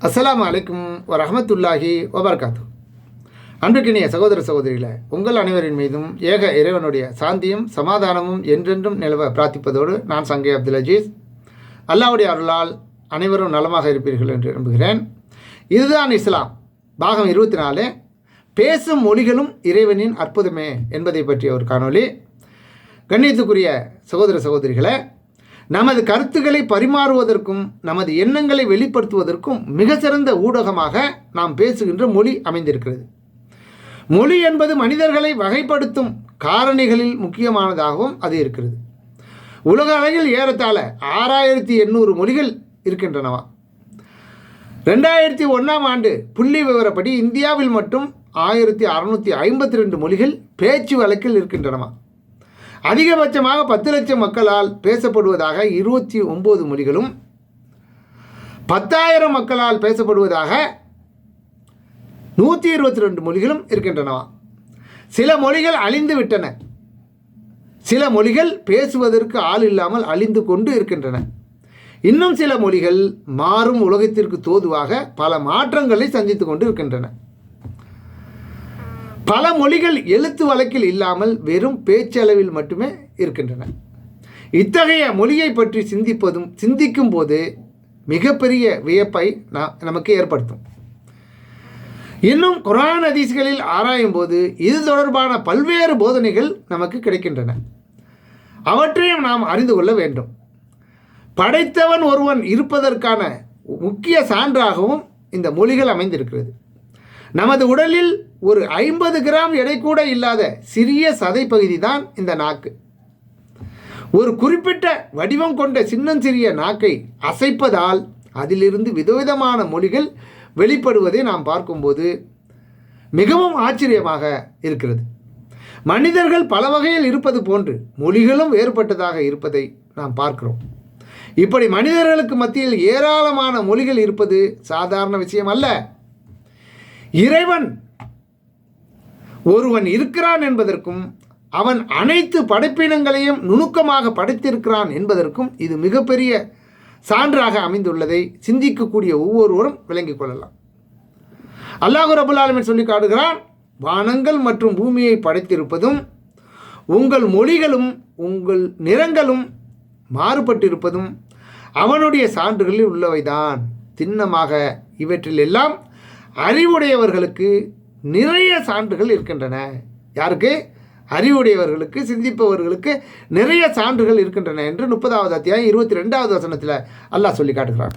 அஸ்ஸலாமு அலைக்கும் வரஹ்மத்துல்லாஹி வபரகாத்து. அன்பிற்கினிய சகோதர சகோதரிகளே, உங்கள் அனைவரின் மீதும் ஏக இறைவனுடைய சாந்தியும் சமாதானமும் என்றென்றும் நிலவ பிரார்த்திப்பதோடு நான் சங்கை அப்துல் அஜீஸ். அல்லாஹ்வுடைய அருளால் அனைவரும் நலமாக இருப்பீர்கள் என்று நம்புகிறேன். இதுதான் இஸ்லாம் பாகம் 24, பேசும் மொழிகளும் இறைவனின் அற்புதமே என்பதை பற்றிய ஒரு காணொளி. கண்ணியத்துக்குரிய சகோதர சகோதரிகளே, நமது கருத்துக்களை பரிமாறுவதற்கும் நமது எண்ணங்களை வெளிப்படுத்துவதற்கும் மிக சிறந்த ஊடகமாக நாம் பேசுகின்ற மொழி அமைந்திருக்கிறது. மொழி என்பது மனிதர்களை வகைப்படுத்தும் காரணிகளில் முக்கியமானதாகவும் அது இருக்கிறது. உலக அளவில் ஏறத்தாழ 6800 மொழிகள் இருக்கின்றனவா. 2001ஆம் ஆண்டு புள்ளி விவரப்படி இந்தியாவில் மட்டும் 1652 மொழிகள் பேச்சு வழக்கில் இருக்கின்றனவா. அதிகபட்சமாக 10 லட்சம் மக்களால் பேசப்படுவதாக 29 மொழிகளும், 10,000 மக்களால் பேசப்படுவதாக 122 மொழிகளும் இருக்கின்றனவா. சில மொழிகள் அழிந்து விட்டன, சில மொழிகள் பேசுவதற்கு ஆள் இல்லாமல் அழிந்து கொண்டு இருக்கின்றன. இன்னும் சில மொழிகள் மாறும் உலகத்திற்கு தோதுவாக பல மாற்றங்களை சந்தித்து கொண்டு இருக்கின்றன. பல மொழிகள் எழுத்து வழக்கில் இல்லாமல் வெறும் பேச்சளவில் மட்டுமே இருக்கின்றன. இத்தகைய மொழியை பற்றி சிந்திக்கும் போது மிகப்பெரிய வியப்பை நமக்கு ஏற்படுத்தும். இன்னும் குர்ஆன் ஹதீஸ்களில் ஆராயும் போது இது தொடர்பான பல்வேறு போதனைகள் நமக்கு கிடைக்கின்றன. அவற்றையும் நாம் அறிந்து கொள்ள வேண்டும். படைத்தவன் ஒருவன் இருப்பதற்கான முக்கிய சான்றாகவும் இந்த மொழிகள் அமைந்திருக்கிறது. நமது உடலில் ஒரு 50 கிராம் எடை கூட இல்லாத சிறிய சதைப்பகுதி தான் இந்த நாக்கு. ஒரு குறிப்பிட்ட வடிவம் கொண்ட சின்னஞ்சிறிய நாக்கை அசைப்பதால் அதிலிருந்து விதவிதமான மொழிகள் வெளிப்படுவதை நாம் பார்க்கும்போது மிகவும் ஆச்சரியமாக இருக்கிறது. மனிதர்கள் பல வகையில் இருப்பது போன்று மொழிகளும் வேறுபட்டதாக இருப்பதை நாம் பார்க்கிறோம். இப்படி மனிதர்களுக்கு மத்தியில் ஏராளமான மொழிகள் இருப்பது சாதாரண விஷயம் அல்ல. இறைவன் ஒருவன் இருக்கிறான் என்பதற்கும் அவன் அனைத்து படைப்பினங்களையும் நுணுக்கமாக படைத்திருக்கிறான் என்பதற்கும் இது மிகப்பெரிய சான்றாக அமைந்துள்ளதை சிந்திக்கக்கூடிய ஒவ்வொருவரும் விளங்கிக் கொள்ளலாம். அல்லாஹ் ரப்பல் ஆலமீன் சொல்லி காட்டுகிறான், வானங்கள் மற்றும் பூமியை படைத்திருப்பதும் உங்கள் மொழிகளும் உங்கள் நிறங்களும் மாறுபட்டிருப்பதும் அவனுடைய சான்றுகளில் உள்ளவைதான். திண்ணமாக இவற்றில் எல்லாம் அறிவுடையவர்களுக்கு நிறைய சான்றுகள் இருக்கின்றன. யாருக்கு? அறிவுடையவர்களுக்கு, சிந்திப்பவர்களுக்கு நிறைய சான்றுகள் இருக்கின்றன என்று 30வது அத்தியாயம் 22வது வசனத்தில் அல்லாஹ் சொல்லி காட்டுகிறான்.